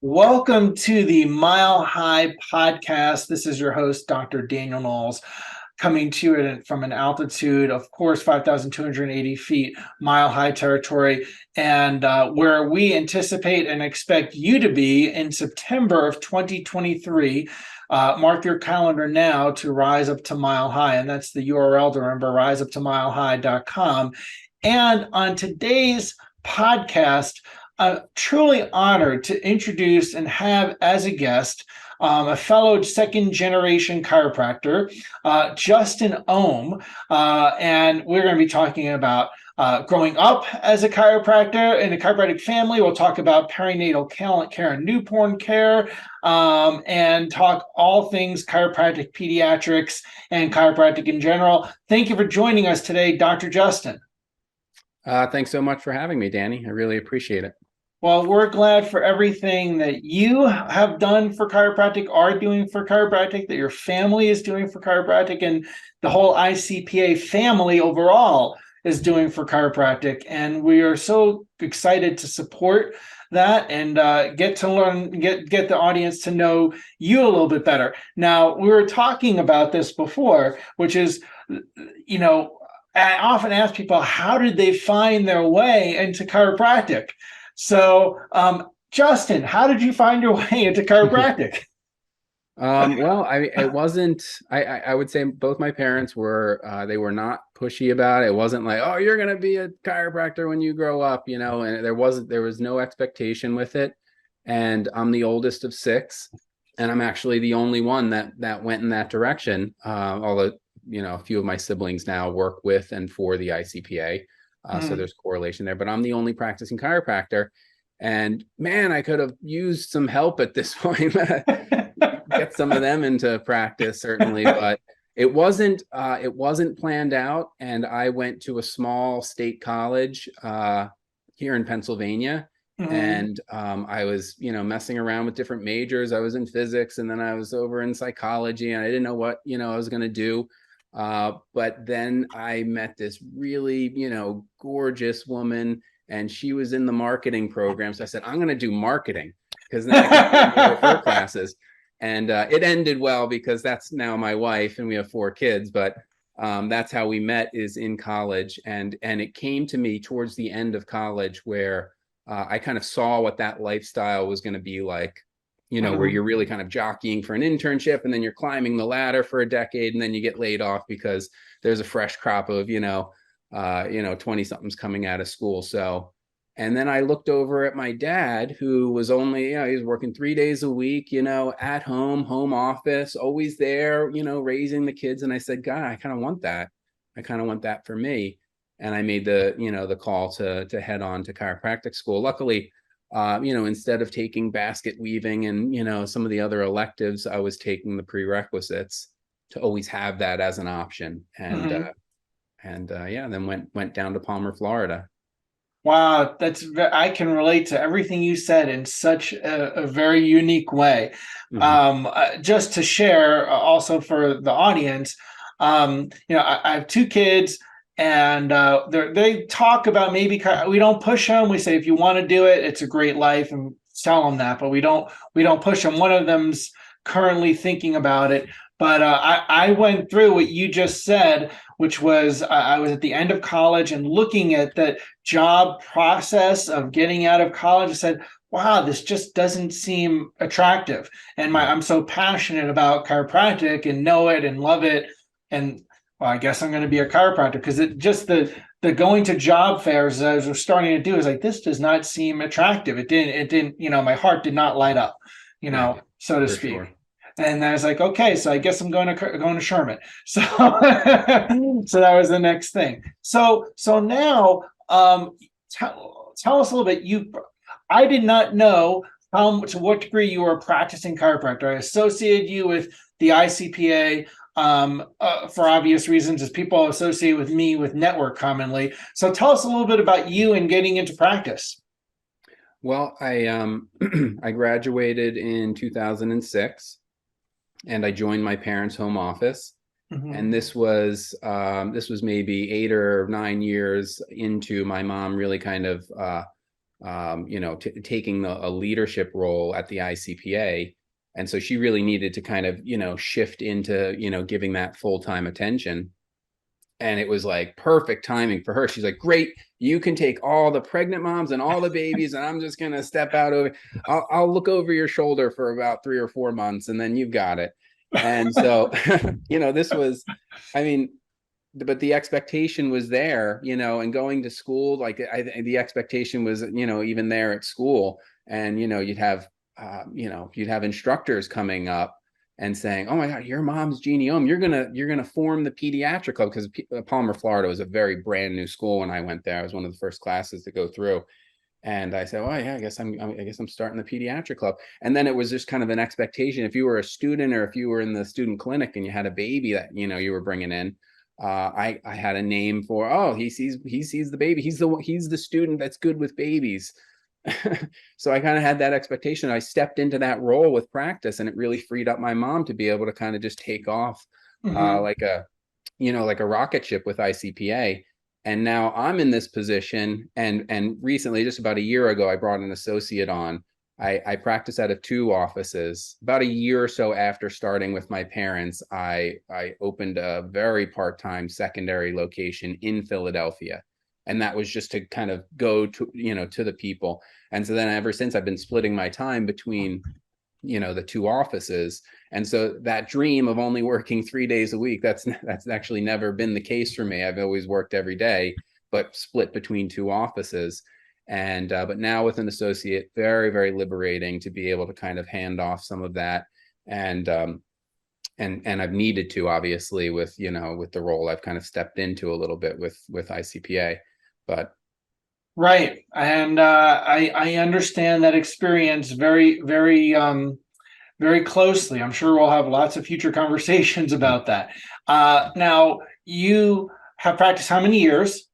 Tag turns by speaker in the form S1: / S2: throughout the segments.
S1: Welcome to the Mile High Podcast. This is your host, Dr. Daniel Knowles, coming to it from an altitude, of course, 5,280 feet, mile high territory, and where we anticipate and expect you to be in September of 2023. Mark your calendar now to rise up to Mile High, and that's the URL to remember, riseuptomilehigh.com. And on today's podcast, truly honored to introduce and have as a guest a fellow second generation chiropractor, Jeanie Ohm. And we're going to be talking about growing up as a chiropractor in a chiropractic family. We'll talk about perinatal care and newborn care, and talk all things chiropractic, pediatrics, and chiropractic in general. Thank you for joining us today, Dr. Justin.
S2: Thanks so much for having me, Danny. I really appreciate it.
S1: Well, we're glad for everything that you have done for chiropractic, are doing for chiropractic, that your family is doing for chiropractic, and the whole ICPA family overall is doing for chiropractic. And we are so excited to support that and get to learn, get the audience to know you a little bit better. Now, we were talking about this before, which is, I often ask people, how did they find their way into chiropractic? So, Justin, how did you find your way into chiropractic?
S2: It wasn't. I would say both my parents were. They were not pushy about it. It wasn't like, oh, you're gonna be a chiropractor when you grow up, And there was no expectation with it. And I'm the oldest of six, and I'm actually the only one that went in that direction. Although a few of my siblings now work with and for the ICPA. So there's correlation there, but I'm the only practicing chiropractor. And man, I could have used some help at this point, get some of them into practice, certainly, but it wasn't planned out. And I went to a small state college here in Pennsylvania. And I was, messing around with different majors. I was in physics, and then I was over in psychology, and I didn't know what, I was going to do. But then I met this really, gorgeous woman, and she was in the marketing program. So I said, I'm going to do marketing because then I can take more of her classes. And it ended well because that's now my wife, and we have 4 kids. But that's how we met, is in college. And it came to me towards the end of college where I kind of saw what that lifestyle was going to be like. Where you're really kind of jockeying for an internship, and then you're climbing the ladder for a decade, and then you get laid off because there's a fresh crop of, 20 somethings coming out of school. So, and then I looked over at my dad, who was only, he was working 3 days a week, at home office, always there, raising the kids. And I said, God, I kind of want that. I kind of want that for me. And I made the call to head on to chiropractic school. Luckily, instead of taking basket weaving and, some of the other electives, I was taking the prerequisites to always have that as an option. And, then went down to Palmer, Florida.
S1: Wow, I can relate to everything you said in such a very unique way. Just to share also for the audience, I have 2 kids. And they talk about, maybe we don't push them. We say, if you want to do it, it's a great life, and tell them that. But we don't push them. One of them's currently thinking about it. But I went through what you just said, which was I was at the end of college and looking at that job process of getting out of college. I said, wow, this just doesn't seem attractive. And I'm so passionate about chiropractic and know it and love it. And well, I guess I'm going to be a chiropractor, because it just the going to job fairs as I was starting to do is like, this does not seem attractive. It didn't, my heart did not light up, so to speak. Sure. And I was like, okay, so I guess I'm going to Sherman. So, so that was the next thing. So now, tell us a little bit. I did not know to what degree you were a practicing chiropractor. I associated you with the ICPA. For obvious reasons, as people associate with me with network commonly. So tell us a little bit about you and getting into practice.
S2: Well, I I graduated in 2006, and I joined my parents' home office. And this was maybe 8 or 9 years into my mom really kind of taking a leadership role at the ICPA. And so she really needed to kind of, shift into, giving that full-time attention. And it was like perfect timing for her. She's like, great, you can take all the pregnant moms and all the babies, and I'm just going to step out over. I'll look over your shoulder for about 3 or 4 months, and then you've got it. And so, this was, I mean, but the expectation was there, and going to school, like the expectation was, even there at school, and, you'd have instructors coming up and saying, "Oh my God, your mom's Jeanie Ohm. You're gonna form the pediatric club," because Palmer, Florida was a very brand new school when I went there. I was one of the first classes to go through, and I said, "Oh yeah, I guess I'm starting the pediatric club." And then it was just kind of an expectation. If you were a student or if you were in the student clinic and you had a baby that you were bringing in, I had a name for. Oh, he sees the baby. He's the student that's good with babies. So I kind of had that expectation. I stepped into that role with practice, and it really freed up my mom to be able to kind of just take off like a rocket ship with ICPA. And now I'm in this position, and recently, just about a year ago, I brought an associate on. I practice out of 2 offices. About a year or so after starting with my parents, I opened a very part-time secondary location in Philadelphia. And that was just to kind of go to, to the people. And so then ever since, I've been splitting my time between, the 2 offices. And so that dream of only working 3 days a week, that's actually never been the case for me. I've always worked every day, but split between 2 offices. And but now with an associate, very, very liberating to be able to kind of hand off some of that. And I've needed to, obviously, with with the role I've kind of stepped into a little bit with ICPA. But
S1: Right. And I understand that experience very, very, very closely. I'm sure we'll have lots of future conversations about that. Now, you have practiced how many years?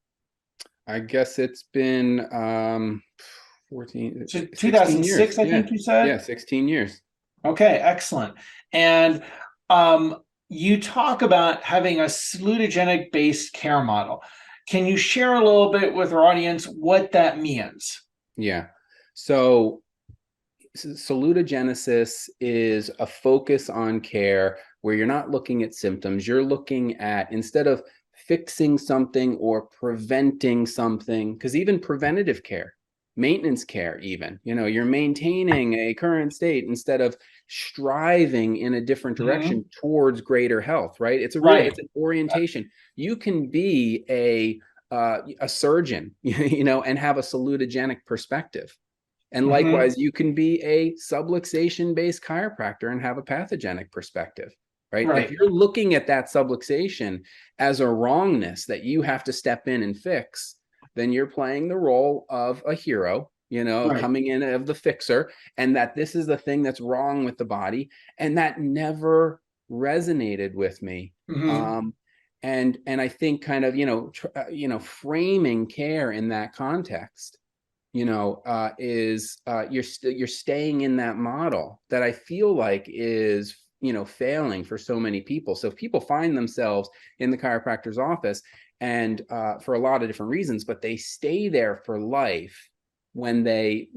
S2: I guess it's been 16 years.
S1: 2006, I
S2: Yeah.
S1: think you said.
S2: Yeah, 16 years.
S1: Okay, excellent. And you talk about having a salutogenic-based care model. Can you share a little bit with our audience what that means?
S2: Yeah. So salutogenesis is a focus on care where you're not looking at symptoms. You're looking at, instead of fixing something or preventing something, because even preventative care, maintenance care, even, you're maintaining a current state instead of striving in a different direction towards greater health, right? It's
S1: Right.
S2: an orientation. You can be a surgeon, and have a salutogenic perspective. And likewise, you can be a subluxation-based chiropractor and have a pathogenic perspective, right?
S1: Right.
S2: If you're looking at that subluxation as a wrongness that you have to step in and fix, then you're playing the role of a hero,
S1: Right.
S2: coming in of the fixer, and that this is the thing that's wrong with the body. And that never resonated with me. And I think kind of, framing care in that context, is you're staying in that model that I feel like is, failing for so many people. So if people find themselves in the chiropractor's office, and for a lot of different reasons, but they stay there for life when they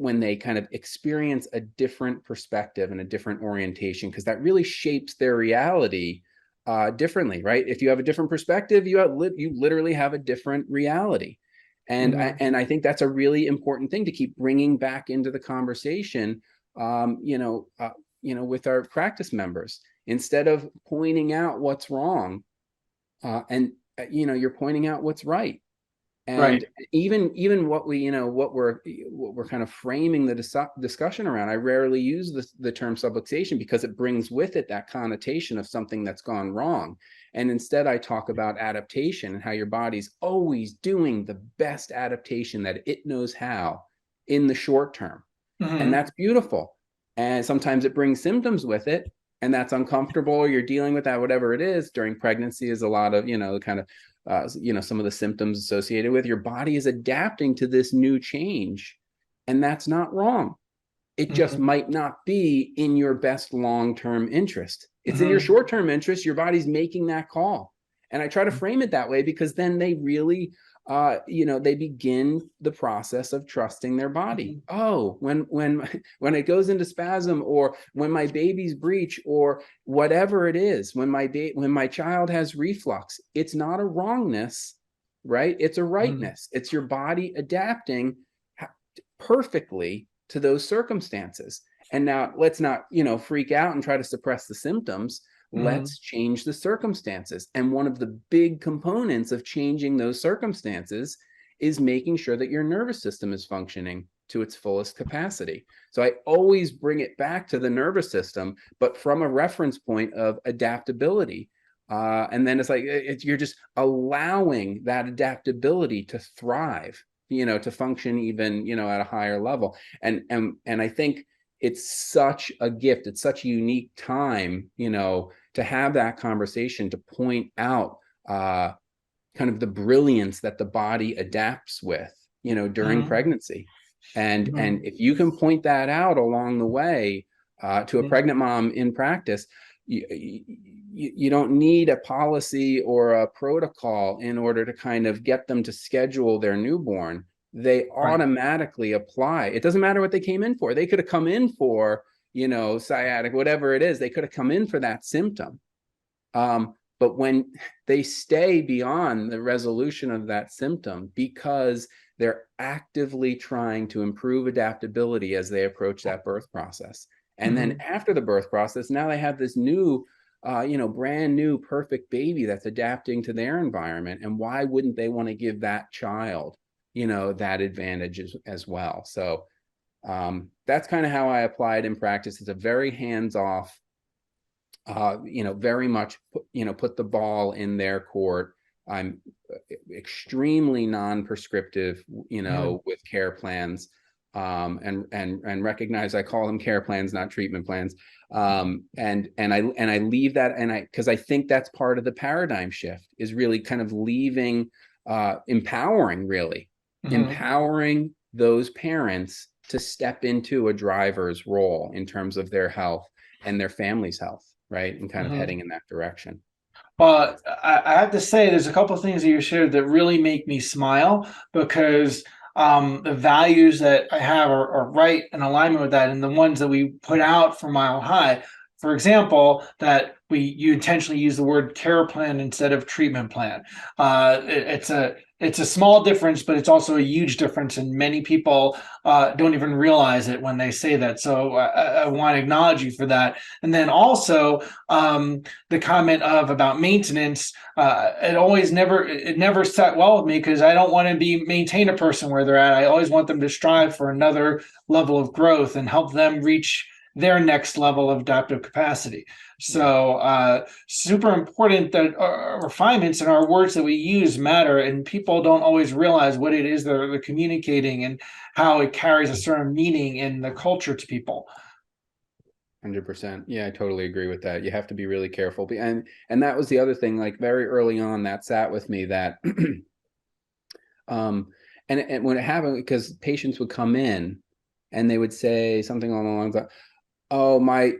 S2: kind of experience a different perspective and a different orientation, because that really shapes their reality differently, right? If you have a different perspective, you literally have a different reality. And I think that's a really important thing to keep bringing back into the conversation, with our practice members. Instead of pointing out what's wrong, you're pointing out what's right. And
S1: Right.
S2: even what we're kind of framing the discussion around, I rarely use the term subluxation because it brings with it that connotation of something that's gone wrong. And instead, I talk about adaptation and how your body's always doing the best adaptation that it knows how in the short term. And that's beautiful. And sometimes it brings symptoms with it, and that's uncomfortable. You're dealing with that, whatever it is. During pregnancy is a lot of, kind of, some of the symptoms associated with your body is adapting to this new change. And that's not wrong. It just might not be in your best long-term interest. It's in your short-term interest. Your body's making that call. And I try to frame it that way because then they really They begin the process of trusting their body.
S1: Mhm.
S2: Oh, when it goes into spasm, or when my baby's breech, or whatever it is, when my child has reflux, it's not a wrongness, right? It's a
S1: Mhm.
S2: rightness. It's your body adapting perfectly to those circumstances. And now let's not, freak out and try to suppress the symptoms.
S1: Mhm.
S2: Let's change the circumstances. And one of the big components of changing those circumstances is making sure that your nervous system is functioning to its fullest capacity. So I always bring it back to the nervous system, but from a reference point of adaptability. And then it's like you're just allowing that adaptability to thrive, to function even, at a higher level. And I think it's such a gift. It's such a unique time, to have that conversation, to point out kind of the brilliance that the body adapts with, during
S1: Mhm.
S2: pregnancy. And
S1: Mhm.
S2: if you can point that out along the way to a
S1: Mhm.
S2: pregnant mom in practice, you don't need a policy or a protocol in order to kind of get them to schedule their newborn. They
S1: Right.
S2: automatically apply. It doesn't matter what they came in for. They could have come in for, sciatic, whatever it is. They could have come in for that symptom. But when they stay beyond the resolution of that symptom because they're actively trying to improve adaptability as they approach that birth process. And then
S1: Mhm.
S2: after the birth process, now they have this new, brand new perfect baby that's adapting to their environment. And why wouldn't they want to give that child, that advantage as well? So that's kind of how I apply it in practice. It's a very hands-off, very much, put the ball in their court. I'm extremely non-prescriptive,
S1: Mhm.
S2: with care plans, and recognize I call them care plans, not treatment plans. And I leave that, and because I think that's part of the paradigm shift, is really kind of leaving,
S1: Mhm.
S2: empowering those parents to step into a driver's role in terms of their health and their family's health, right? And kind of
S1: Mhm.
S2: heading in that direction.
S1: Well, I have to say, there's a couple of things that you shared that really make me smile because the values that I have are right in alignment with that, and the ones that we put out for Mile High. For example, that you intentionally use the word care plan instead of treatment plan. It's a small difference, but it's also a huge difference, and many people don't even realize it when they say that. So I want to acknowledge you for that. And then also, the comment of about maintenance, it never sat well with me because I don't want to be maintain a person where they're at. I always want them to strive for another level of growth and help them reach their next level of adaptive capacity.
S2: Yeah.
S1: So super important that our refinements and our words that we use matter, and people don't always realize what it is they're communicating and how it carries a certain meaning in the culture to people.
S2: 100%. Yeah, I totally agree with that. You have to be really careful. And that was the other thing, like very early on, that sat with me, that and when it happened, because patients would come in and they would say something along the lines of, oh, my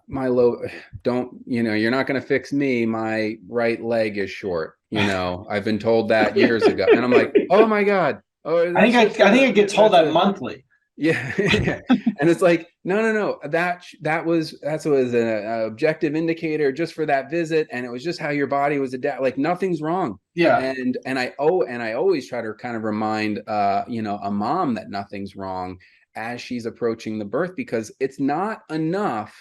S2: low, don't, you're not going to fix me. My right leg is short. I've been told that years ago. And I'm like, oh my God. Oh, that's just
S1: I think I get told
S2: that's
S1: that
S2: a,
S1: monthly.
S2: yeah. Yeah. And it's like, no. That was an objective indicator just for that visit. And it was just how your body was adapt. Like nothing's wrong.
S1: Yeah.
S2: And I always try to kind of remind, a mom that nothing's wrong as she's approaching the birth, because it's not enough,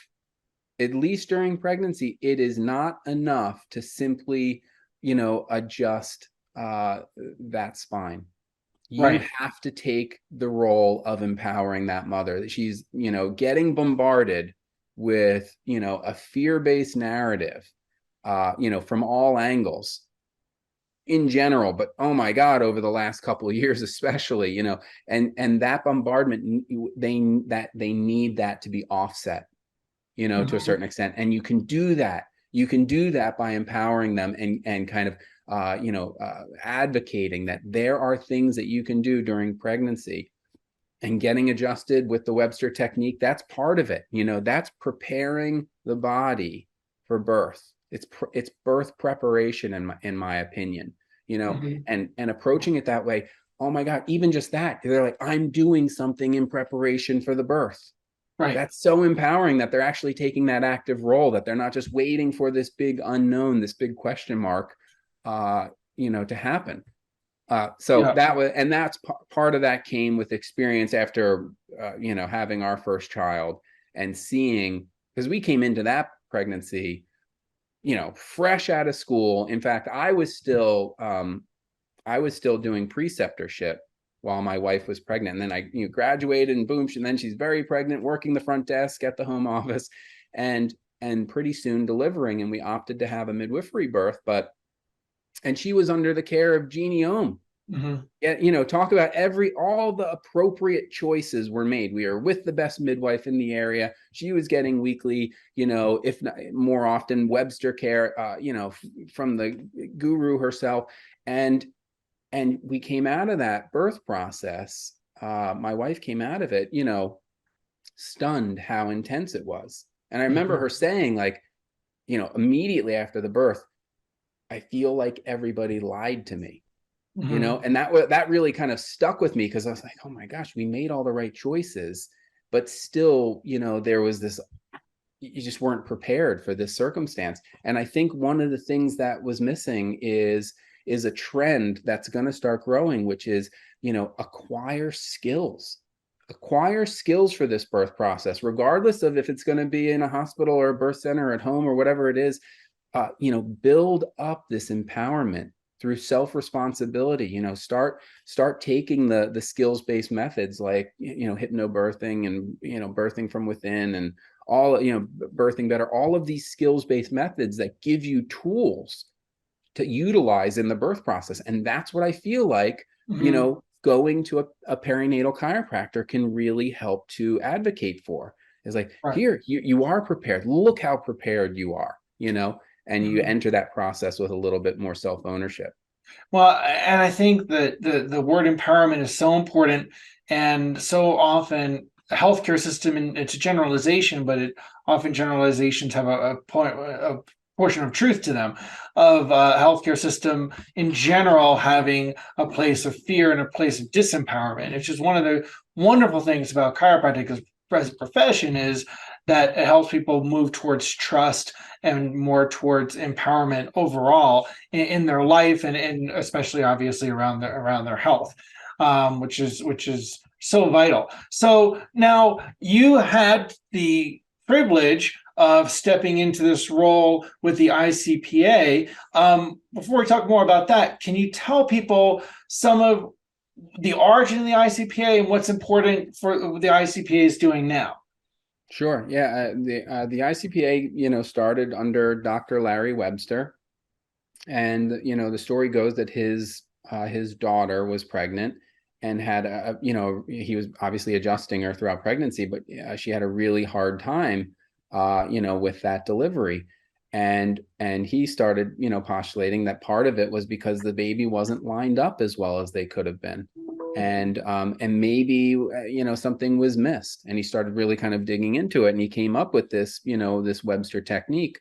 S2: at least during pregnancy, it is not enough to simply, adjust that spine. You
S1: Right.
S2: have to take the role of empowering that mother, that she's, getting bombarded with, a fear-based narrative, from all angles in general, but oh my God, over the last couple of years, especially, and that bombardment, they need that to be offset, to a
S1: Mhm.
S2: certain extent. And you can do that by empowering them, and kind of, advocating that there are things that you can do during pregnancy, and getting adjusted with the Webster technique. That's part of it. That's preparing the body for birth. It's birth preparation, in my opinion.
S1: Mhm.
S2: and approaching it that way. Oh my God, even just that, they're like, I'm doing something in preparation for the birth.
S1: Right.
S2: That's so empowering that they're actually taking that active role, that they're not just waiting for this big unknown, this big question mark, uh, to happen. So
S1: Yeah.
S2: that was, and that's part of that came with experience after, having our first child and seeing, because we came into that pregnancy, fresh out of school. In fact, I was still doing preceptorship while my wife was pregnant. And then I graduated and boom, and then she's very pregnant, working the front desk at the home office and pretty soon delivering. And we opted to have a midwifery birth, and she was under the care of Jeanie Ohm.
S1: Hmm.
S2: Yeah, talk about all the appropriate choices were made. We are with the best midwife in the area. She was getting weekly, if not more often, Webster care, from the guru herself. And we came out of that birth process. My wife came out of it, stunned how intense it was. And I remember
S1: Hmm.
S2: her saying, like, immediately after the birth, I feel like everybody lied to me,
S1: Hmm.
S2: and that really kind of stuck with me, because I was like, oh my gosh, we made all the right choices, but still, there was this, you just weren't prepared for this circumstance. And I think one of the things that was missing is a trend that's going to start growing, which is, acquire skills for this birth process, regardless of if it's going to be in a hospital or a birth center or at home or whatever it is. Build up this empowerment through self-responsibility. Start taking the skills-based methods like, hypnobirthing and, birthing from within, and all, birthing better, all of these skills-based methods that give you tools to utilize in the birth process. And that's what I feel like,
S1: Hmm.
S2: going to a perinatal chiropractor can really help to advocate for. Is like,
S1: Right.
S2: here, you are prepared. Look how prepared you are, and you
S1: Mhm.
S2: enter that process with a little bit more self-ownership.
S1: Well, and I think that the word empowerment is so important, and so often the healthcare system, and it's a generalization, but often generalizations have a portion of truth to them, of healthcare system in general having a place of fear and a place of disempowerment. It's just one of the wonderful things about chiropractic as a profession is that it helps people move towards trust and more towards empowerment overall in their life, and especially obviously around their health, which is so vital. So now you had the privilege of stepping into this role with the ICPA. Before we talk more about that, can you tell people some of the origin of the ICPA and what's important for the ICPA is doing now?
S2: Sure. Yeah. The ICPA, started under Dr. Larry Webster. And, the story goes that his daughter was pregnant and had he was obviously adjusting her throughout pregnancy, but she had a really hard time, with that delivery. And he started, postulating that part of it was because the baby wasn't lined up as well as they could have been. And maybe, something was missed. And he started really kind of digging into it. And he came up with this, this Webster technique,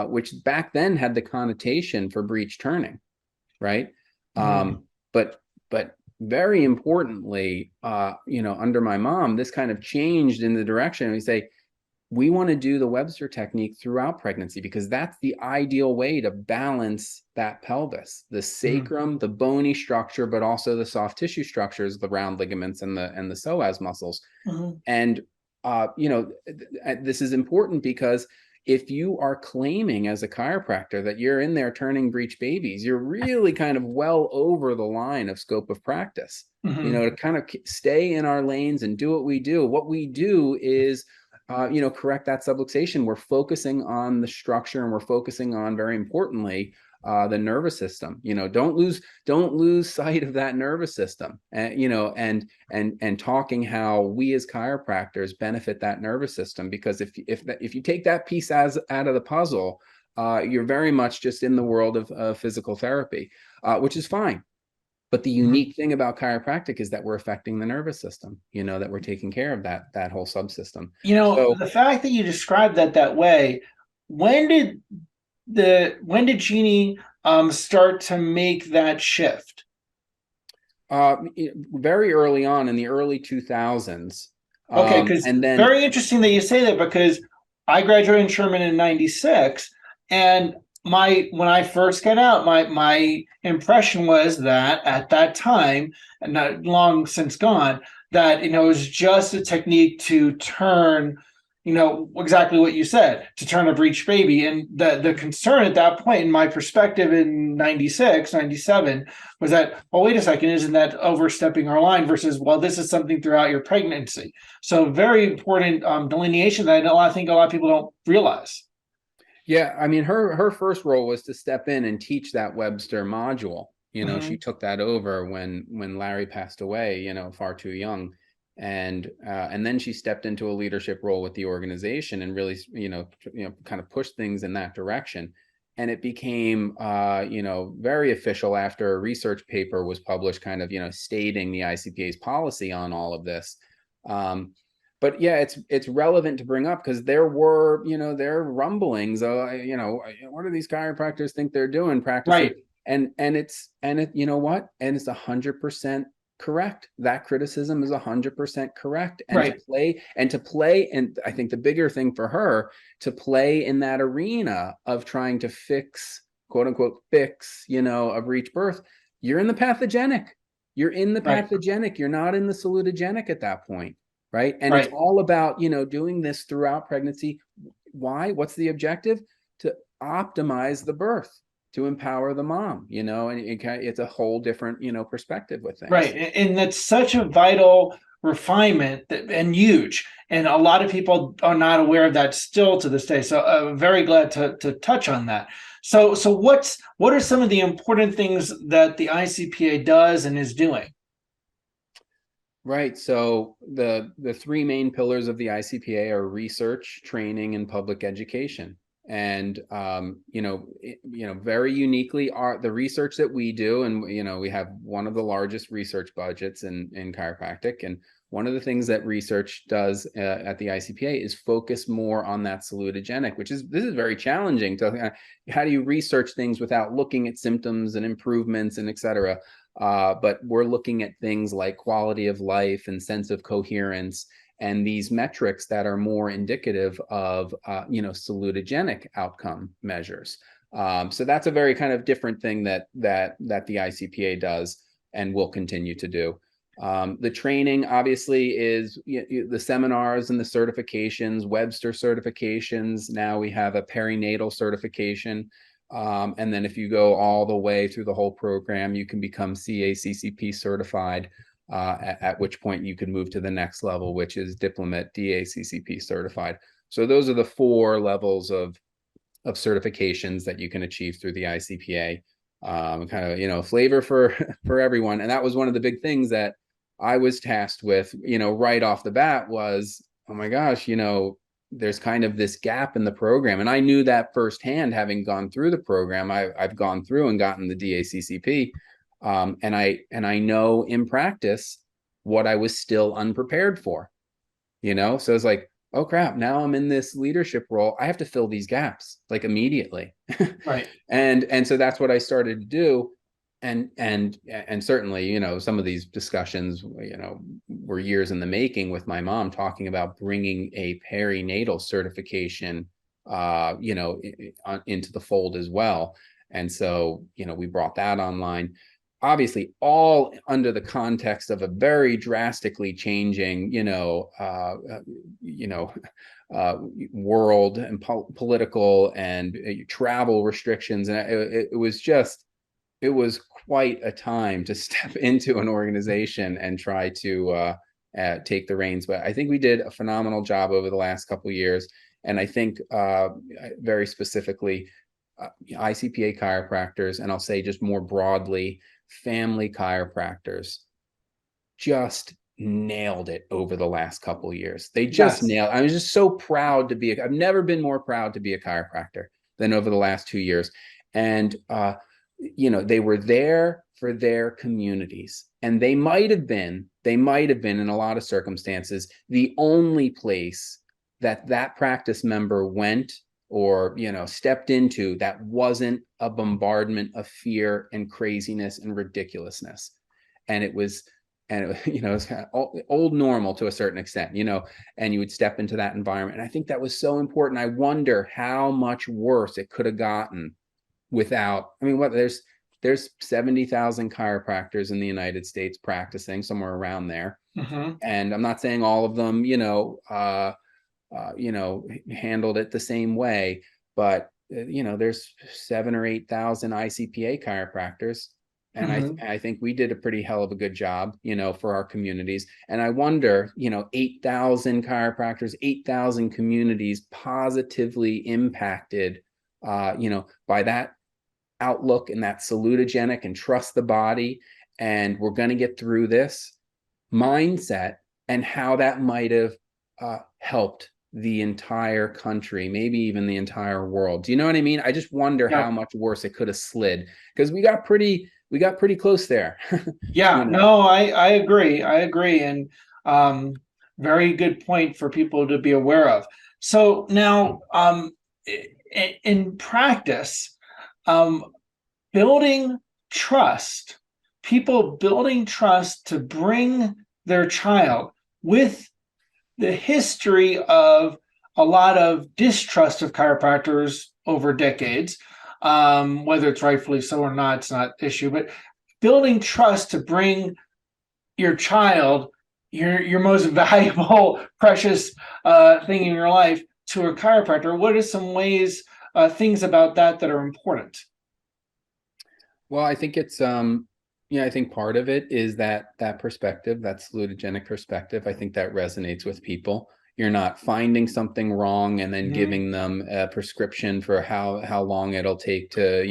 S2: which back then had the connotation for breech turning, right?
S1: Mm-hmm.
S2: But very importantly, under my mom, this kind of changed in the direction. We say, we want to do the Webster technique throughout pregnancy, because that's the ideal way to balance that pelvis, the
S1: Mm-hmm.
S2: sacrum, the bony structure, but also the soft tissue structures, the round ligaments and the psoas muscles.
S1: Mm-hmm.
S2: And this is important because if you are claiming as a chiropractor that you're in there turning breech babies, you're really kind of well over the line of scope of practice.
S1: Mm-hmm.
S2: To kind of stay in our lanes and do what we do. What we do is, correct that subluxation. We're focusing on the structure, and we're focusing on, very importantly, the nervous system. Don't lose sight of that nervous system. And talking how we as chiropractors benefit that nervous system, because if you take that piece out of the puzzle, you're very much just in the world of physical therapy, which is fine. But the
S1: Mm-hmm.
S2: unique thing about chiropractic is that we're affecting the nervous system, that we're taking care of that whole subsystem. So
S1: The fact that you described that way, when did when did Jeannie start to make that shift?
S2: Very early on in the early 2000s.
S1: Okay, because
S2: And then,
S1: very interesting that you say that, because I graduated in Sherman in '96, and my when I first got out, my impression was that at that time, and not long since gone, that it was just a technique to turn, exactly what you said, to turn a breech baby. And the concern at that point, in my perspective in '96, '97, was that, well, wait a second, isn't that overstepping our line versus, well, this is something throughout your pregnancy. So very important delineation that I think a lot of people don't realize.
S2: yeah, I mean, her first role was to step in and teach that Webster module. She
S1: Hmm.
S2: took that over when Larry passed away, far too young. And then she stepped into a leadership role with the organization and really, kind of pushed things in that direction. And it became, very official after a research paper was published, kind of, stating the ICPA's policy on all of this. But yeah, it's relevant to bring up because there are rumblings. What do these chiropractors think they're doing practicing?
S1: Right,
S2: And you know what? And it's 100% correct. That criticism is 100% correct. And
S1: right,
S2: to play, and I think the bigger thing for her to play in that arena of trying to fix, quote unquote, a breech birth, you're in the pathogenic. You're in the
S1: right,
S2: pathogenic. You're not in the salutogenic at that point. Right. And it's
S1: right,
S2: all about, doing this throughout pregnancy. Why? What's the objective? To optimize the birth, to empower the mom, and it's a whole different, perspective with things.
S1: right. And that's such a vital refinement and huge. And a lot of people are not aware of that still to this day. So I'm very glad to touch on that. So what are some of the important things that the ICPA does and is doing?
S2: Right. So the three main pillars of the ICPA are research, training, and public education. And very uniquely, the research that we do, and we have one of the largest research budgets in chiropractic. And one of the things that research does at the ICPA is focus more on that salutogenic, this is very challenging. How do you research things without looking at symptoms and improvements and et cetera? But we're looking at things like quality of life and sense of coherence and these metrics that are more indicative of, salutogenic outcome measures. So that's a very kind of different thing that the ICPA does and will continue to do. The training obviously is the seminars and the certifications, Webster certifications. Now we have a perinatal certification. And then if you go all the way through the whole program, you can become CACCP certified, at which point you can move to the next level, which is Diplomat DACCP certified. So those are the 4 levels of certifications that you can achieve through the ICPA. Kind of, flavor for everyone. And that was one of the big things that I was tasked with, right off the bat was, oh my gosh, there's kind of this gap in the program. And I knew that firsthand, having gone through the program. I've gone through and gotten the DACCP. And I know in practice what I was still unprepared for, So it's like, oh crap, now I'm in this leadership role. I have to fill these gaps like immediately.
S1: Right.
S2: And so that's what I started to do. And certainly, some of these discussions, were years in the making with my mom, talking about bringing a perinatal certification, into the fold as well. And so, we brought that online, obviously all under the context of a very drastically changing, world and political and travel restrictions. And it was quite a time to step into an organization and try to take the reins. But I think we did a phenomenal job over the last couple of years. And I think very specifically, ICPA chiropractors, and I'll say just more broadly, family chiropractors, just nailed it over the last couple of years. They just
S1: Yes.
S2: nailed it. I was just so proud to be. I've never been more proud to be a chiropractor than over the last 2 years. And they were there for their communities, and they might have been in a lot of circumstances the only place that practice member went or, stepped into that wasn't a bombardment of fear and craziness and ridiculousness. And it was, it's kind of old normal to a certain extent, and you would step into that environment. And I think that was so important. I wonder how much worse it could have gotten without, there's 70,000 chiropractors in the United States practicing, somewhere around there.
S1: Mm-hmm.
S2: And I'm not saying all of them, handled it the same way, but there's 7 or 8,000 ICPA chiropractors, and
S1: Mm-hmm.
S2: I think we did a pretty hell of a good job, for our communities. And I wonder, 8,000 chiropractors, 8,000 communities positively impacted, by that outlook and that salutogenic and trust the body, and we're going to get through this mindset, and how that might have helped the entire country, maybe even the entire world. Do you know what I mean? I just wonder how much worse it could have slid, because we got pretty close there.
S1: Yeah, no, I agree. I agree. And very good point for people to be aware of. So now, in practice, um, building trust, people building trust to bring their child with the history of a lot of distrust of chiropractors over decades, whether it's rightfully so or not, it's not an issue, but building trust to bring your child, your most valuable, precious thing in your life, to a chiropractor. What are some ways, things about that are important?
S2: Well, I think it's I think part of it is that perspective, that salutogenic perspective. I think that resonates with people. You're not finding something wrong and then
S1: Mm-hmm.
S2: giving them a prescription for how long it'll take to,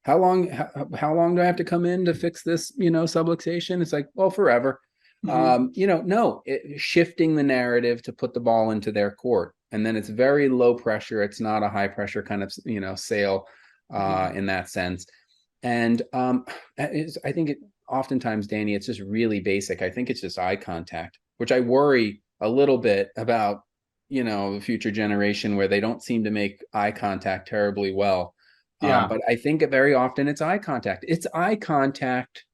S2: how long do I have to come in to fix this, subluxation? It's like, well, forever.
S1: Mm-hmm.
S2: No, shifting the narrative to put the ball into their court. And then it's very low pressure. It's not a high pressure kind of, sale
S1: Mm-hmm.
S2: in that sense. And I think oftentimes, Danny, it's just really basic. I think it's just eye contact, which I worry a little bit about, the future generation, where they don't seem to make eye contact terribly well.
S1: Yeah.
S2: But I think very often it's eye contact. It's eye contact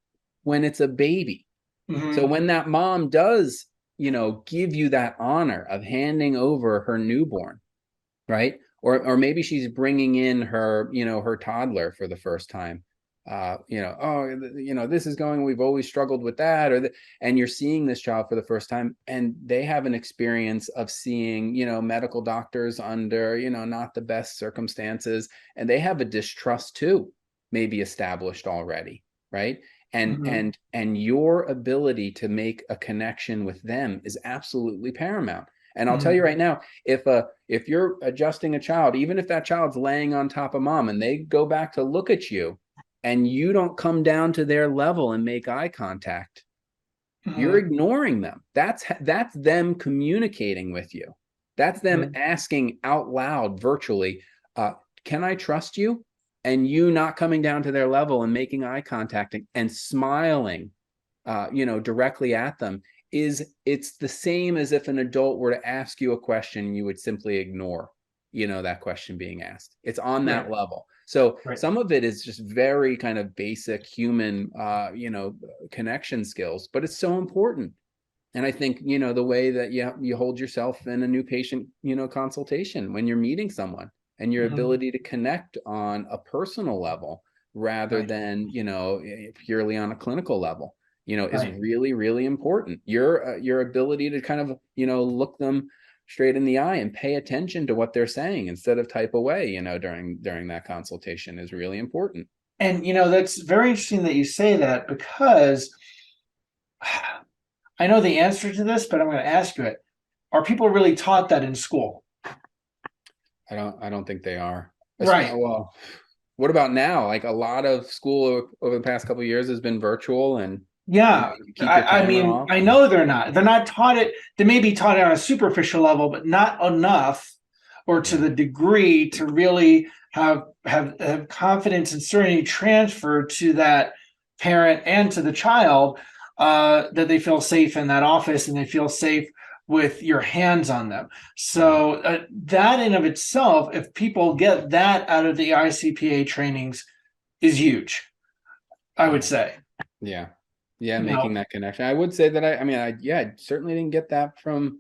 S2: when it's a baby. So
S1: Mm-hmm.
S2: when that mom does, give you that honor of handing over her newborn, right? Or maybe she's bringing in her, her toddler for the first time. This is going, we've always struggled with that, and you're seeing this child for the first time, and they have an experience of seeing, medical doctors under, not the best circumstances, and they have a distrust too, maybe established already, right? And
S1: Mm-hmm.
S2: your ability to make a connection with them is absolutely paramount. And I'll tell you
S1: Mm-hmm.
S2: right now, if you're adjusting a child, even if that child's laying on top of mom and they go back to look at you, and you don't come down to their level and make eye contact, you're
S1: Mm-hmm.
S2: ignoring them. That's them communicating with you. That's them asking out loud virtually, can I trust you? And you not coming down to their level and making eye contact and smiling, directly at them, it's the same as if an adult were to ask you a question, you would simply ignore, that question being asked. It's on
S1: Right.
S2: that level. So
S1: Right.
S2: some of it is just very kind of basic human, connection skills, but it's so important. And I think, the way that you hold yourself in a new patient, consultation when you're meeting someone, and your
S1: Mm-hmm.
S2: ability to connect on a personal level rather
S1: Right.
S2: than, purely on a clinical level, is
S1: Right.
S2: really, really important. Your ability to kind of, look them straight in the eye and pay attention to what they're saying instead of type away, during that consultation is really important.
S1: And that's very interesting that you say that, because I know the answer to this, but I'm going to ask you it. Are people really taught that in school?
S2: I don't think they are.
S1: Right.
S2: Well, what about now? Like, a lot of school over the past couple of years has been virtual, and
S1: Yeah.
S2: you keep your
S1: I
S2: camera
S1: mean,
S2: off.
S1: I
S2: And
S1: know they're not. They're not taught it. They may be taught it on a superficial level, but not enough, or to
S2: yeah,
S1: the degree to really have confidence and certainty transferred to that parent and to the child, that they feel safe in that office, and they feel safe with your hands on them. So that in of itself, if people get that out of the ICPA trainings, is huge, I would say.
S2: Yeah. Yeah, making
S1: Now,
S2: that connection. I would say that I certainly didn't get that from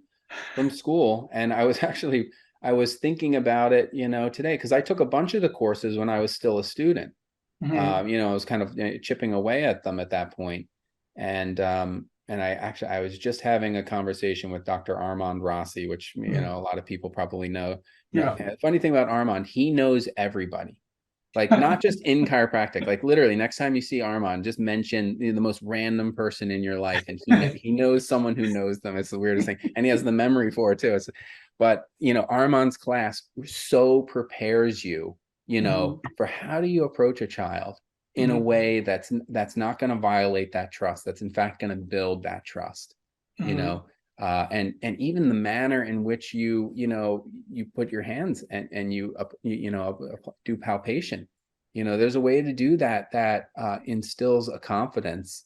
S2: school. And I was actually I was thinking about it, today, because I took a bunch of the courses when I was still a student.
S1: mhm,
S2: I was kind of chipping away at them at that point. And I was just having a conversation with Dr. Armand Rossi, which
S1: mhm,
S2: a lot of people probably know.
S1: yeah.
S2: The funny thing about Armand, he knows everybody. Like, not just in chiropractic, like literally next time you see Armand, just mention the most random person in your life, and he knows someone who knows them. It's the weirdest thing, and he has the memory for it too. But Armand's class so prepares you,
S1: Mhm,
S2: for how do you approach a child in a
S1: mhm,
S2: way that's not going to violate that trust, that's in fact going to build that trust, you
S1: mhm,
S2: know. And even the manner in which you put your hands and do palpation. There's a way to do that instills a confidence,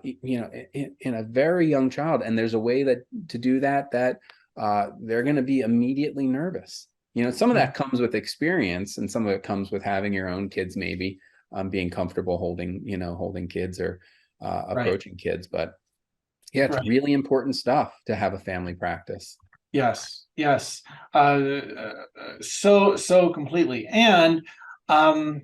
S2: in a very young child. And there's a way to do that they're going to be immediately nervous. Some of
S1: mhm.
S2: that comes with experience, and some of it comes with having your own kids, maybe being comfortable holding kids or
S1: Right,
S2: approaching kids. But yeah, it's
S1: right.
S2: really important stuff to have a family practice.
S1: Yes, yes. So completely. And um,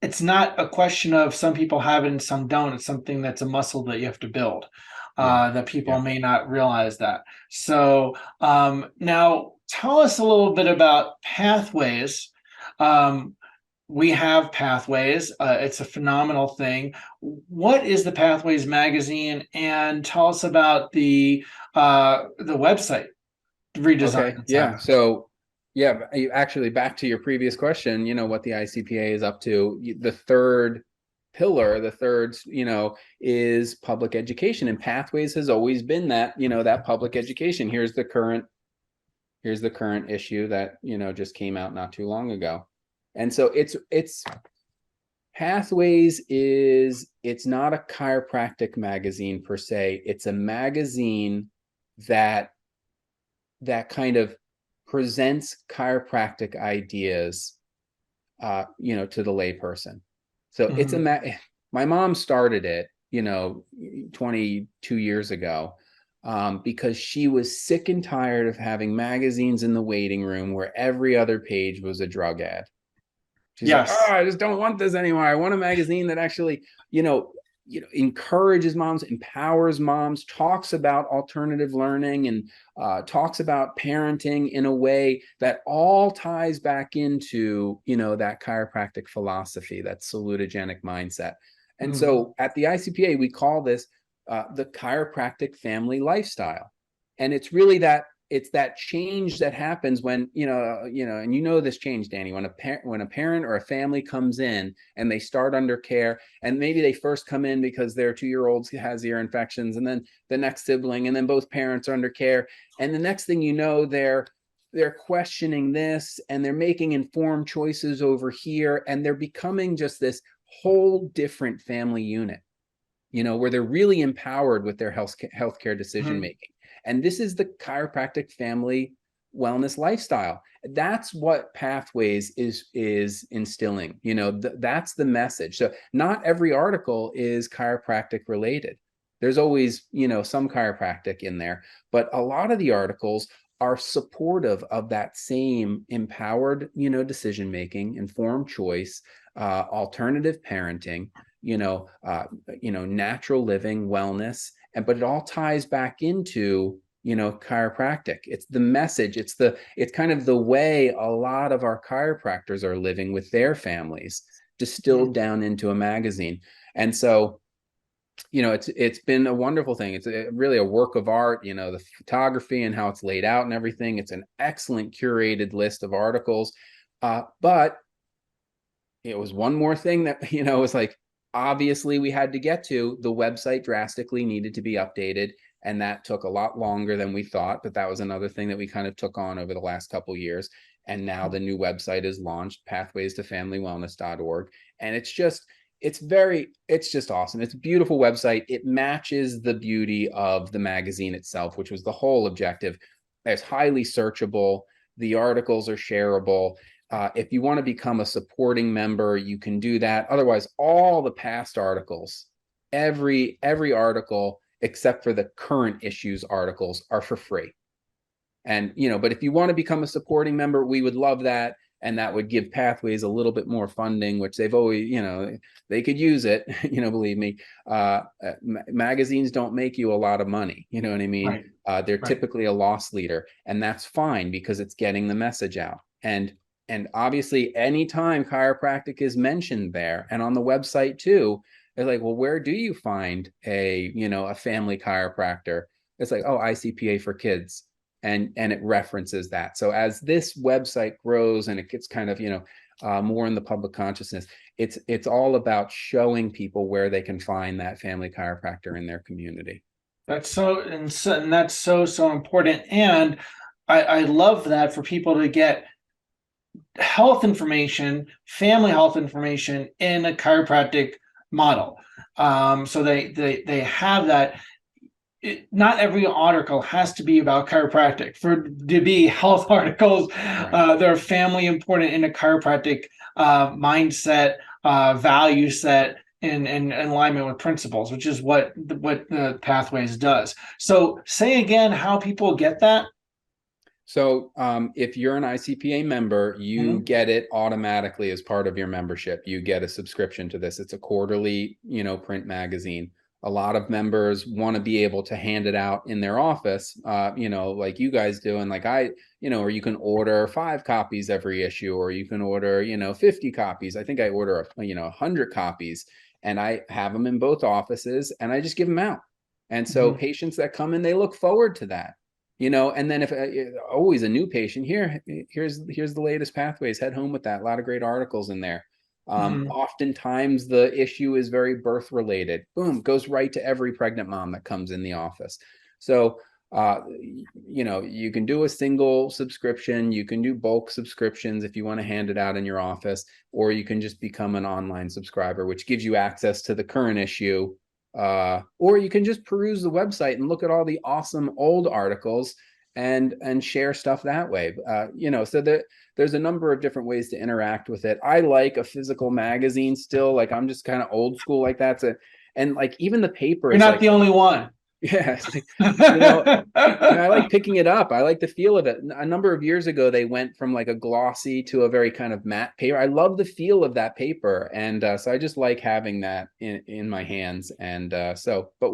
S1: it's not a question of some people have it and some don't. It's something that's a muscle that you have to build.
S2: Yeah.
S1: That
S2: Yeah.
S1: people may not realize that. So now tell us a little bit about pathways. Um, we have pathways. It's a phenomenal thing. What is the Pathways magazine? And tell us about the website redesign
S2: Okay.
S1: that's
S2: Yeah.
S1: happening.
S2: So, yeah, actually, back to your previous question, what the ICPA is up to. The third pillar, the third, is public education, and Pathways has always been that public education. Here's the current issue that just came out not too long ago. And so it's Pathways it's not a chiropractic magazine per se. It's a magazine that kind of presents chiropractic ideas, to the layperson. So
S1: Mhm.
S2: my mom started it, 22 years ago, because she was sick and tired of having magazines in the waiting room where every other page was a drug ad. She's like, oh,
S1: Yes.
S2: I just don't want this anymore. I want a magazine that actually, encourages moms, empowers moms, talks about alternative learning, and talks about parenting in a way that all ties back into, that chiropractic philosophy, that salutogenic mindset. And
S1: Mhm.
S2: so at the ICPA, we call this the chiropractic family lifestyle. And it's that change that happens when and this change, Danny, when a parent or a family comes in and they start under care, and maybe they first come in because their 2-year-old has ear infections, and then the next sibling, and then both parents are under care, and the next thing you know, they're questioning this, and they're making informed choices over here, and they're becoming just this whole different family unit, where they're really empowered with their healthcare decision
S1: Mhm.
S2: making. And this is the chiropractic family wellness lifestyle. That's what Pathways is instilling. That's the message. So not every article is chiropractic related. There's always, some chiropractic in there, but a lot of the articles are supportive of that same empowered, decision making, informed choice, alternative parenting, natural living, wellness, but it all ties back into chiropractic. It's the message. It's kind of the way a lot of our chiropractors are living with their families, distilled
S1: Mhm.
S2: down into a magazine. And so it's been a wonderful thing. It's really a work of art, the photography and how it's laid out and everything. It's an excellent curated list of articles. But it was one more thing that was like, obviously we had to get to. The website drastically needed to be updated, and that took a lot longer than we thought, but that was another thing that we kind of took on over the last couple of years. And now the new website is launched, pathways to familywellness.org, and it's just awesome. It's a beautiful website. It matches the beauty of the magazine itself, which was the whole objective. It's highly searchable. The articles are shareable. If you want to become a supporting member, you can do that. Otherwise, all the past articles, every article except for the current issues articles are for free. And, but if you want to become a supporting member, we would love that. And that would give Pathways a little bit more funding, which they've always, they could use it, believe me. Magazines don't make you a lot of money. You know what I mean?
S1: Right.
S2: They're
S1: Right.
S2: typically a loss leader, and that's fine because it's getting the message out. And obviously, anytime chiropractic is mentioned there and on the website too, they're like, well, where do you find a family chiropractor? It's like, oh, ICPA for kids. And it references that. So as this website grows and it gets kind of more in the public consciousness, it's all about showing people where they can find that family chiropractor in their community.
S1: That's and that's so important. And I love that for people to get health information, family health information in a chiropractic model. So they have that. Not every article has to be about chiropractic. For to be health articles,
S2: Right.
S1: they're family important in a chiropractic mindset, value set, in alignment with principles, which is what the Pathways does. So, say again how people get that.
S2: So if you're an ICPA member, you
S1: Mhm.
S2: get it automatically as part of your membership. You get a subscription to this. It's a quarterly, print magazine. A lot of members want to be able to hand it out in their office, like you guys do. And like or you can order 5 copies every issue, or you can order, 50 copies. I think I order, 100 copies, and I have them in both offices and I just give them out. And so
S1: Mhm.
S2: patients that come in, they look forward to that. And then if always a new patient here's the latest Pathways, head home with that. A lot of great articles in there.
S1: Mhm.
S2: Oftentimes the issue is very birth related. Boom, goes right to every pregnant mom that comes in the office. So you can do a single subscription, you can do bulk subscriptions if you want to hand it out in your office, or you can just become an online subscriber, which gives you access to the current issue, or you can just peruse the website and look at all the awesome old articles and share stuff that way. So there's a number of different ways to interact with it. I like a physical magazine still. Like I'm just kind of old school like that. And like even the paper
S1: You're
S2: is
S1: not
S2: like,
S1: the only one.
S2: yeah, it's like, you know, I like picking it up. I like the feel of it. A number of years ago, they went from like a glossy to a very kind of matte paper. I love the feel of that paper, and so I just like having that in my hands. And but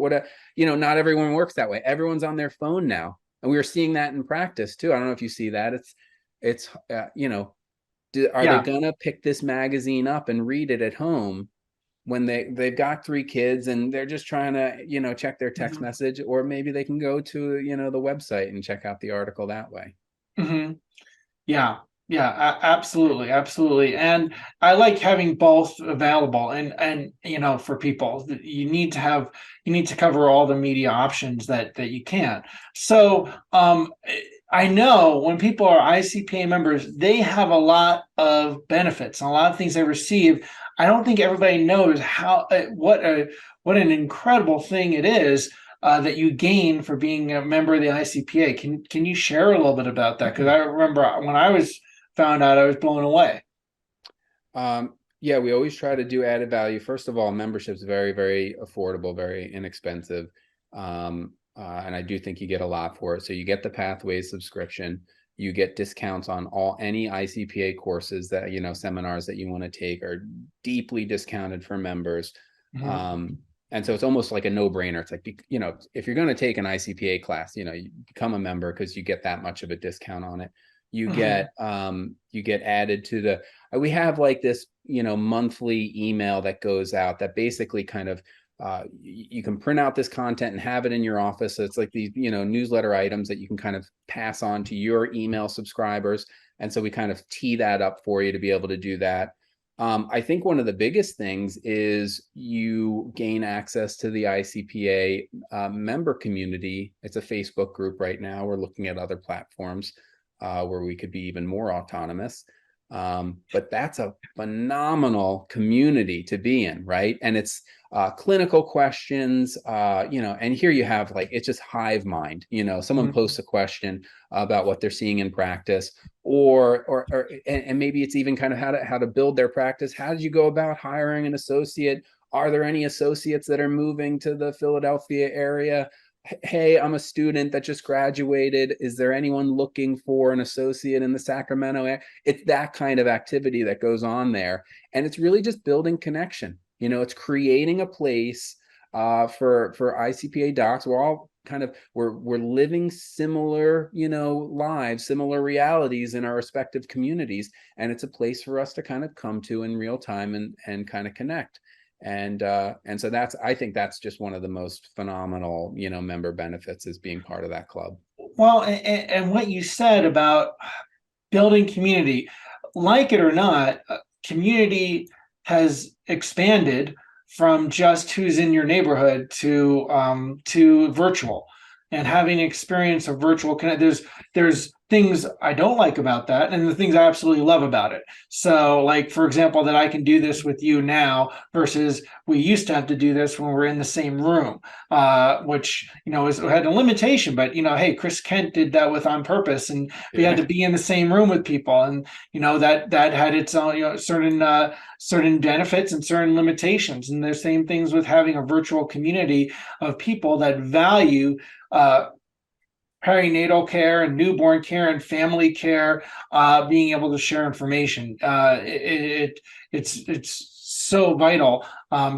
S2: not everyone works that way. Everyone's on their phone now, and we are seeing that in practice too. I don't know if you see that. It's are they
S1: Yeah.
S2: gonna pick this magazine up and read it at home when they've got 3 kids and they're just trying to check their text
S1: Mhm.
S2: message, or maybe they can go to the website and check out the article that way.
S1: Mhm. Yeah, yeah, absolutely, absolutely. And I like having both available. And for people, you need to cover all the media options that you can. So I know when people are ICPA members, they have a lot of benefits and a lot of things they receive. I don't think everybody knows how what an incredible thing it is that you gain for being a member of the ICPA. Can you share a little bit about that? Because I remember when I was found out, I was blown away.
S2: Yeah, we always try to do added value. First of all, membership's very, very affordable, very inexpensive. And I do think you get a lot for it. So you get the Pathways subscription, you get discounts on any ICPA courses that, seminars that you want to take are deeply discounted for members.
S1: Mhm.
S2: And so it's almost like a no-brainer. It's like, if you're going to take an ICPA class, you become a member because you get that much of a discount on it.
S1: Mhm.
S2: You get added to the we have like this monthly email that goes out that basically kind of you can print out this content and have it in your office. So it's like these newsletter items that you can kind of pass on to your email subscribers, and so we kind of tee that up for you to be able to do that. I think one of the biggest things is you gain access to the ICPA member community. It's a Facebook group right now. We're looking at other platforms where we could be even more autonomous. But that's a phenomenal community to be in, right? And it's clinical questions, and here you have like, it's just hive mind, someone
S1: Mhm.
S2: posts a question about what they're seeing in practice, or maybe it's even kind of how to build their practice. How did you go about hiring an associate? Are there any associates that are moving to the Philadelphia area? Hey, I'm a student that just graduated. Is there anyone looking for an associate in the Sacramento area? It's that kind of activity that goes on there. And it's really just building connection. It's creating a place for ICPA docs. We're all kind of we're living similar, lives, similar realities in our respective communities. And it's a place for us to kind of come to in real time and kind of connect. And so I think that's just one of the most phenomenal, member benefits, is being part of that club.
S1: Well, and what you said about building community, like it or not, community has expanded from just who's in your neighborhood to virtual, and having experience of virtual connect. There's things I don't like about that, and the things I absolutely love about it. So, like for example, that I can do this with you now versus we used to have to do this when we were in the same room, which had a limitation. But hey, Chris Kent did that with On Purpose, and we had
S2: Yeah.
S1: to be in the same room with people, and that had its own certain benefits and certain limitations. And the same things with having a virtual community of people that value uh, perinatal care and newborn care and family care, being able to share information. It's so vital.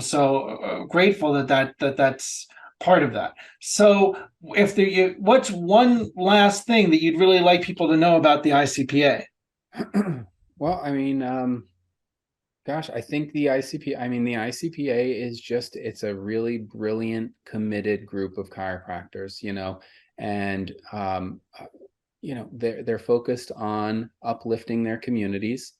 S1: So grateful that's part of that. So what's one last thing that you'd really like people to know about the ICPA?
S2: Well, I mean, gosh, I think the ICPA is it's a really brilliant, committed group of chiropractors, and they're focused on uplifting their communities.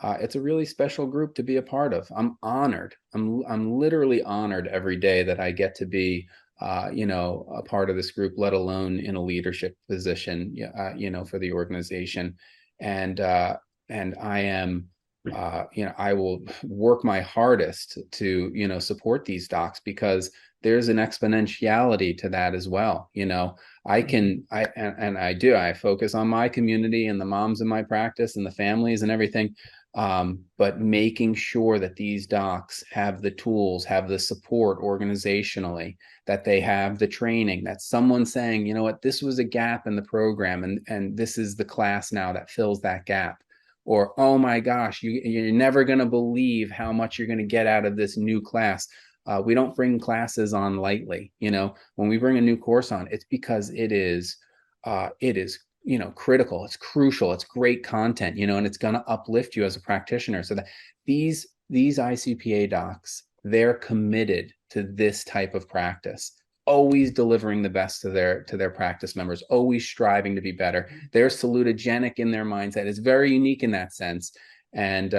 S2: It's a really special group to be a part of. I'm honored. I'm literally honored every day that I get to be, a part of this group, let alone in a leadership position, for the organization. And I am, I will work my hardest to, support these docs, because there's an exponentiality to that as well. I focus on my community and the moms in my practice and the families and everything. But making sure that these docs have the tools, have the support organizationally, that they have the training, that someone saying, you know what, this was a gap in the program, and this is the class now that fills that gap. Or, oh my gosh, you're never going to believe how much you're going to get out of this new class. We don't bring classes on lightly. When we bring a new course on, it's because it is critical, it's crucial, it's great content, and it's going to uplift you as a practitioner. So that these ICPA docs, they're committed to this type of practice, always delivering the best to their practice members, always striving to be better. They're salutogenic in their mindset. It's very unique in that sense. And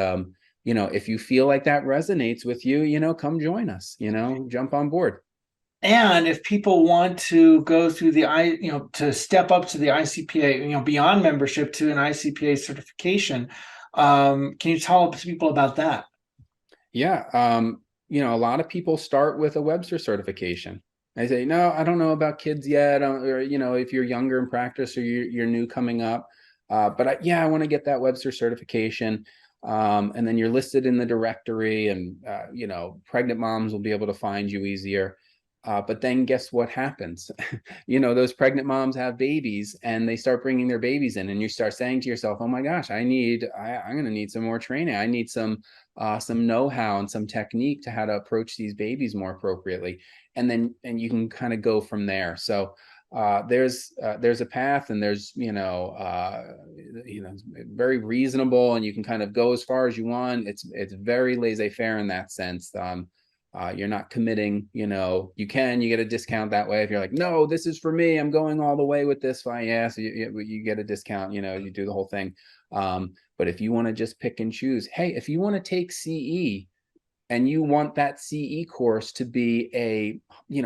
S2: if you feel like that resonates with you, come join us, jump on board.
S1: And if people want to go through to step up to the ICPA, beyond membership to an ICPA certification, can you tell people about that?
S2: Yeah. A lot of people start with a Webster certification. I say, no, I don't know about kids yet. Or, if you're younger in practice, or you're new coming up. But I want to get that Webster certification. And then you're listed in the directory, and, pregnant moms will be able to find you easier. But then guess what happens? Those pregnant moms have babies, and they start bringing their babies in, and you start saying to yourself, oh my gosh, I'm going to need some more training. I need some know-how and some technique to how to approach these babies more appropriately. And you can kind of go from there. So there's a path, and there's, very reasonable, and you can kind of go as far as you want. It's very laissez-faire in that sense. You're not committing, you get a discount that way. If you're like, no, this is for me, I'm going all the way with this, fine. Yeah, so you get a discount, you do the whole thing. But if you want to just pick and choose, hey, if you want to take CE, and you want that CE course to be a,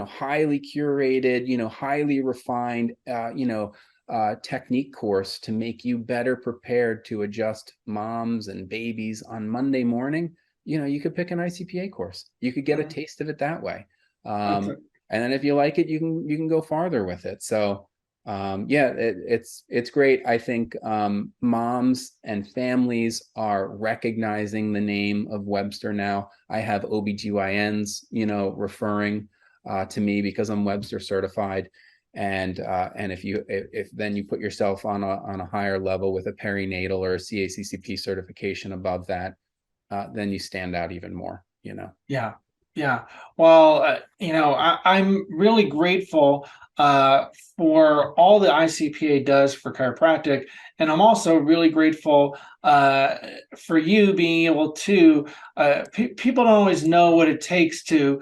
S2: highly curated, highly refined, technique course to make you better prepared to adjust moms and babies on Monday morning, you could pick an ICPA course. You could get a taste of it that way.
S1: Okay.
S2: And then if you like it, you can go farther with it. So yeah, it's great. I think moms and families are recognizing the name of Webster now. I have OBGYNs, referring to me because I'm Webster certified. And if then you put yourself on a higher level with a perinatal or a CACCP certification above that, then you stand out even more.
S1: Yeah. Yeah. Well, I'm really grateful for all the ICPA does for chiropractic. And I'm also really grateful for you being able to, people don't always know what it takes to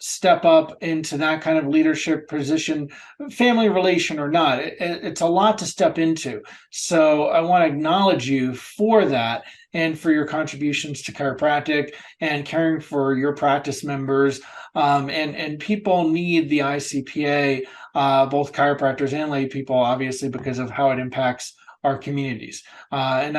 S1: step up into that kind of leadership position, family relation or not. It's a lot to step into. So I want to acknowledge you for that and for your contributions to chiropractic and caring for your practice members. And people need the ICPA, both chiropractors and lay people, obviously, because of how it impacts our communities. And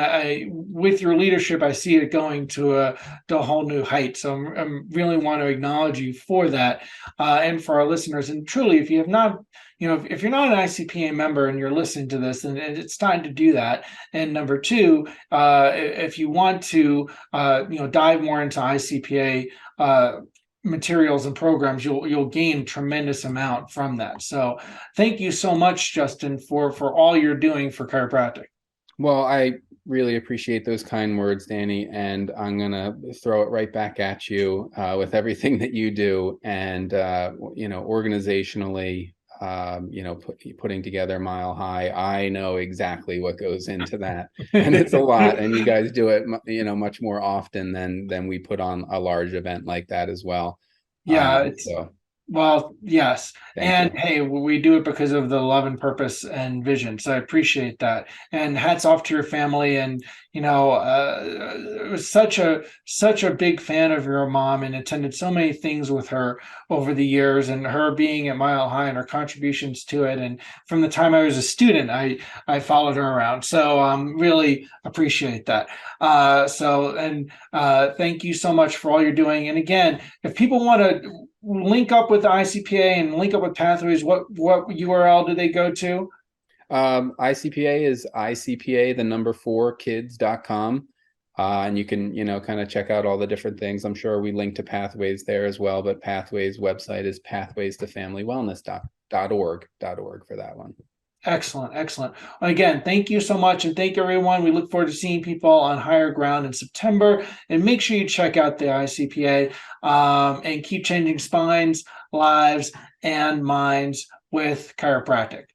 S1: with your leadership, I see it going to a whole new height. So I'm really want to acknowledge you for that, and for our listeners. And truly, if you have not, if you're not an ICPA member and you're listening to this, then it's time to do that. And number two, if you want to, dive more into ICPA materials and programs, you'll gain tremendous amount from that. So thank you so much, Justin, for all you're doing for chiropractic.
S2: Well, I really appreciate those kind words, Danny, and I'm gonna throw it right back at you with everything that you do, and organizationally, putting together Mile High. I know exactly what goes into that, and it's a lot. And you guys do it, much more often than we put on a large event like that as well.
S1: Yeah, it's
S2: So
S1: Well, yes.
S2: thank
S1: And
S2: you.
S1: hey, we do it because of the love and purpose and vision. So I appreciate that. And hats off to your family. And, it was such a big fan of your mom and attended so many things with her over the years, and her being at Mile High and her contributions to it. And from the time I was a student, I followed her around. So really appreciate that. Thank you so much for all you're doing. And again, if people want to link up with the ICPA and link up with Pathways, what URL do they go to?
S2: ICPA is ICPA, the number 4kids.com. And you can, kind of check out all the different things. I'm sure we link to Pathways there as well, but Pathways website is pathways-to-family-wellness.org for that one.
S1: Excellent, excellent. Again, thank you so much, and thank you, everyone. We look forward to seeing people on higher ground in September. And make sure you check out the ICPA, and keep changing spines, lives, and minds with chiropractic.